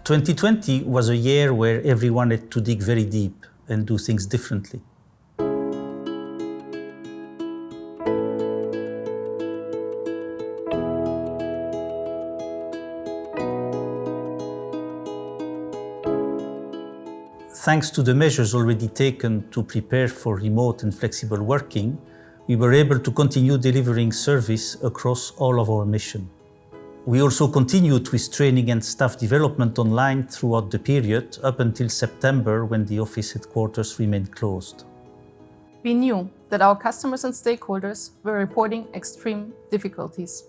2020 was a year where everyone had to dig very deep and do things differently. Thanks to the measures already taken to prepare for remote and flexible working, we were able to continue delivering service across all of our mission. We also continued with training and staff development online throughout the period up until September, when the office headquarters remained closed. We knew that our customers and stakeholders were reporting extreme difficulties,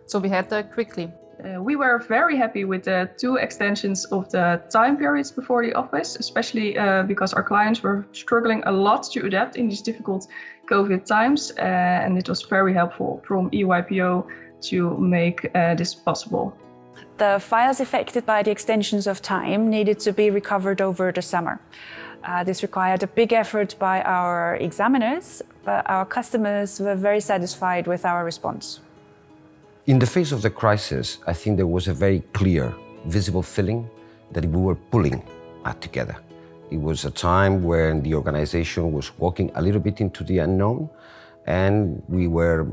so we had to act quickly. We were very happy with the 2 extensions of the time periods before the office, especially because our clients were struggling a lot to adapt in these difficult COVID times, and it was very helpful from EUIPO to make this possible. The files affected by the extensions of time needed to be recovered over the summer. This required a big effort by our examiners, but our customers were very satisfied with our response. In the face of the crisis, I think there was a very clear, visible feeling that we were pulling together. It was a time when the organization was walking a little bit into the unknown, and we were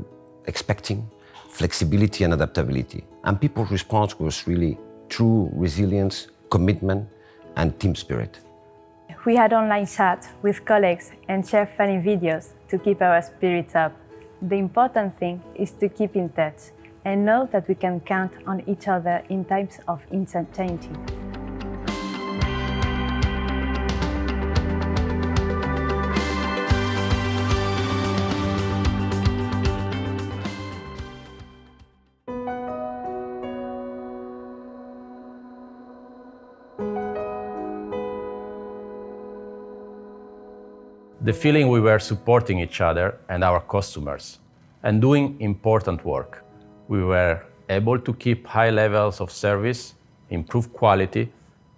expecting flexibility and adaptability. And people's response was really true resilience, commitment, and team spirit. We had online chat with colleagues and shared funny videos to keep our spirits up. The important thing is to keep in touch and know that we can count on each other in times of uncertainty. The feeling we were supporting each other and our customers and doing important work. We were able to keep high levels of service, improve quality,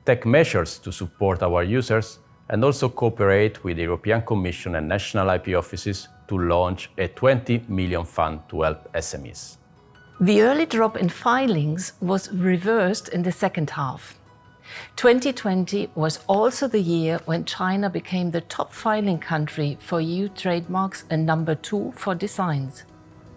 take measures to support our users, and also cooperate with the European Commission and national IP offices to launch a 20 million fund to help SMEs. The early drop in filings was reversed in the second half. 2020 was also the year when China became the top filing country for EU trademarks and number 2 for designs.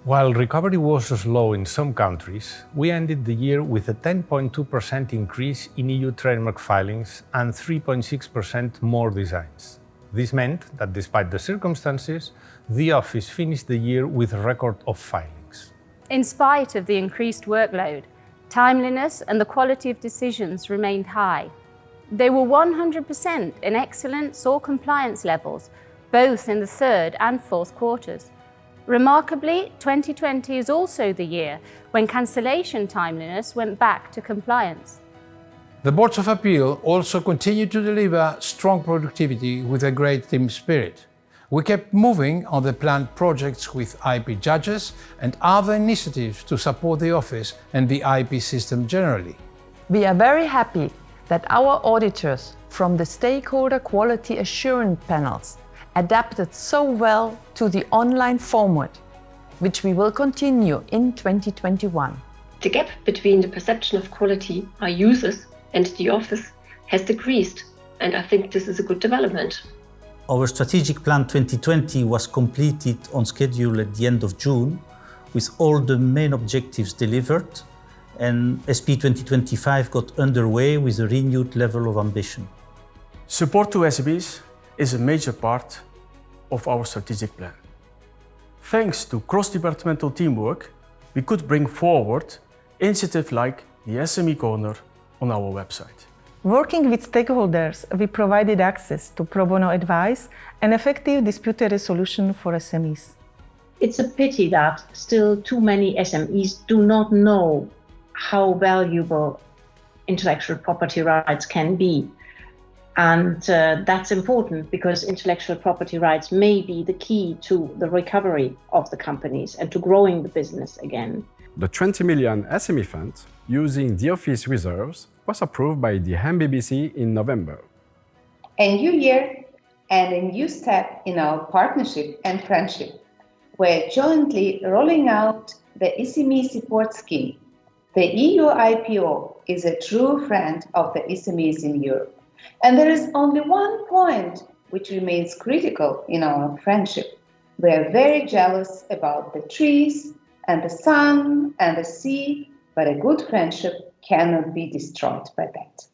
While recovery was slow in some countries, we ended the year with a 10.2% increase in EU trademark filings and 3.6% more designs. This meant that despite the circumstances, the office finished the year with a record of filings. In spite of the increased workload, timeliness and the quality of decisions remained high. They were 100% in excellence or compliance levels, both in the third and fourth quarters. Remarkably, 2020 is also the year when cancellation timeliness went back to compliance. The Boards of Appeal also continued to deliver strong productivity with a great team spirit. We kept moving on the planned projects with IP judges and other initiatives to support the office and the IP system generally. We are very happy that our auditors from the stakeholder quality assurance panels adapted so well to the online format, which we will continue in 2021. The gap between the perception of quality by users and the office has decreased, and I think this is a good development. Our strategic plan 2020 was completed on schedule at the end of June, with all the main objectives delivered, and SP 2025 got underway with a renewed level of ambition. Support to SMEs is a major part of our strategic plan. Thanks to cross-departmental teamwork, we could bring forward initiatives like the SME Corner on our website. Working with stakeholders, we provided access to pro bono advice and effective dispute resolution for SMEs. It's a pity that still too many SMEs do not know how valuable intellectual property rights can be. And that's important because intellectual property rights may be the key to the recovery of the companies and to growing the business again. The 20 million SME fund using the office reserves was approved by the MBBC in November. A new year and a new step in our partnership and friendship. We're jointly rolling out the SME support scheme The EUIPO is a true friend of the SMEs in Europe. And there is only one point which remains critical in our friendship. We are very jealous about the trees and the sun and the sea, but a good friendship cannot be destroyed by that.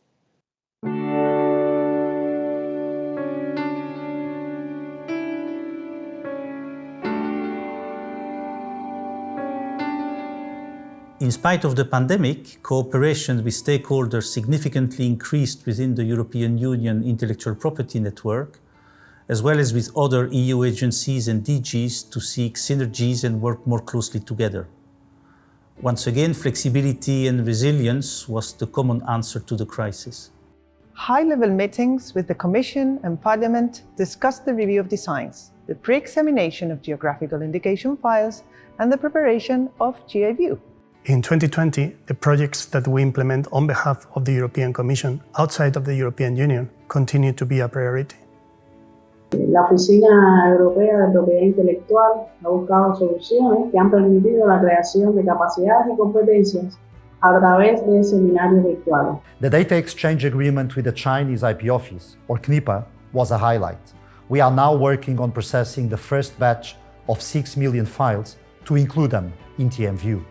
In spite of the pandemic, cooperation with stakeholders significantly increased within the European Union Intellectual Property Network, as well as with other EU agencies and DGs to seek synergies and work more closely together. Once again, flexibility and resilience was the common answer to the crisis. High-level meetings with the Commission and Parliament discussed the review of designs, the pre-examination of geographical indication files, and the preparation of GA-View. In 2020, the projects that we implement on behalf of the European Commission outside of the European Union continue to be a priority. La Oficina Europea de Propiedad Intelectual ha buscado soluciones que han permitido la creación de capacidades y competencias a través de seminarios virtuales. The data exchange agreement with the Chinese IP Office, or CNIPA, was a highlight. We are now working on processing the first batch of 6 million files to include them in TM-View.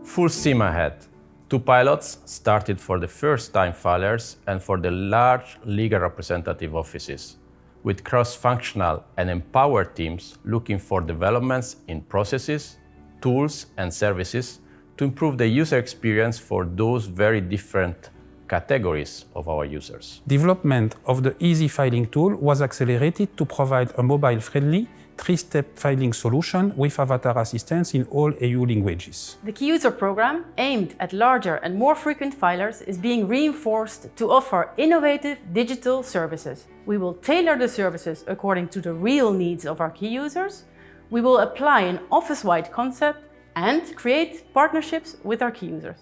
Full steam ahead. 2 pilots started for the first-time filers and for the large legal representative offices, with cross-functional and empowered teams looking for developments in processes, tools, and services to improve the user experience for those very different categories of our users. Development of the Easy Filing tool was accelerated to provide a mobile-friendly, 3-step filing solution with avatar assistance in all EU languages. The Key User program, aimed at larger and more frequent filers, is being reinforced to offer innovative digital services. We will tailor the services according to the real needs of our key users. We will apply an office-wide concept and create partnerships with our key users.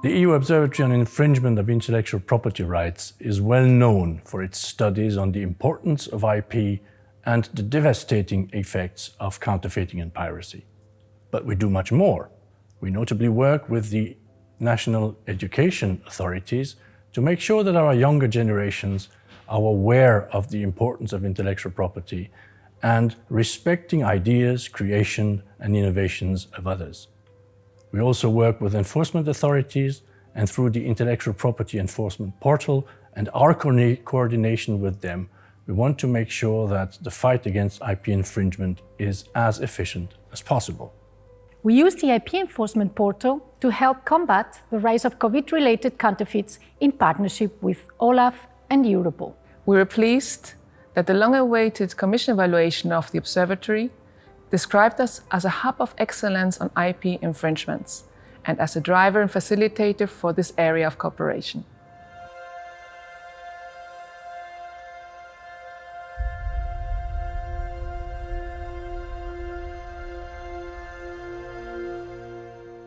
The EU Observatory on Infringement of Intellectual Property Rights is well known for its studies on the importance of IP and the devastating effects of counterfeiting and piracy. But we do much more. We notably work with the national education authorities to make sure that our younger generations are aware of the importance of intellectual property and respecting ideas, creation, and innovations of others. We also work with enforcement authorities, and through the Intellectual Property Enforcement Portal and our coordination with them, we want to make sure that the fight against IP infringement is as efficient as possible. We use the IP Enforcement Portal to help combat the rise of COVID-related counterfeits in partnership with OLAF and EUIPO. We were pleased that the long-awaited Commission evaluation of the Observatory described us as a hub of excellence on IP infringements and as a driver and facilitator for this area of cooperation.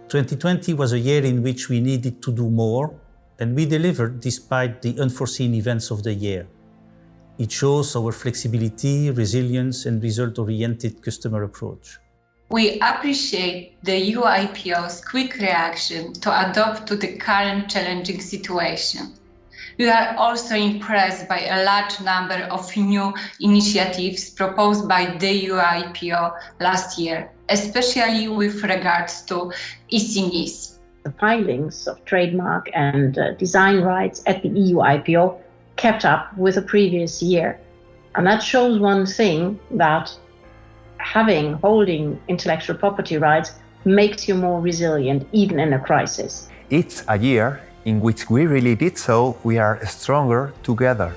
"2020 was a year in which we needed to do more, and we delivered despite the unforeseen events of the year. It shows our flexibility, resilience, and result-oriented customer approach. We appreciate the EUIPO's quick reaction to adapt to the current challenging situation. We are also impressed by a large number of new initiatives proposed by the EUIPO last year, especially with regards to SMEs. The filings of trademark and design rights at the EUIPO kept up with the previous year. And that shows one thing, that holding intellectual property rights makes you more resilient even in a crisis. It's a year in which we really did so. We are stronger together.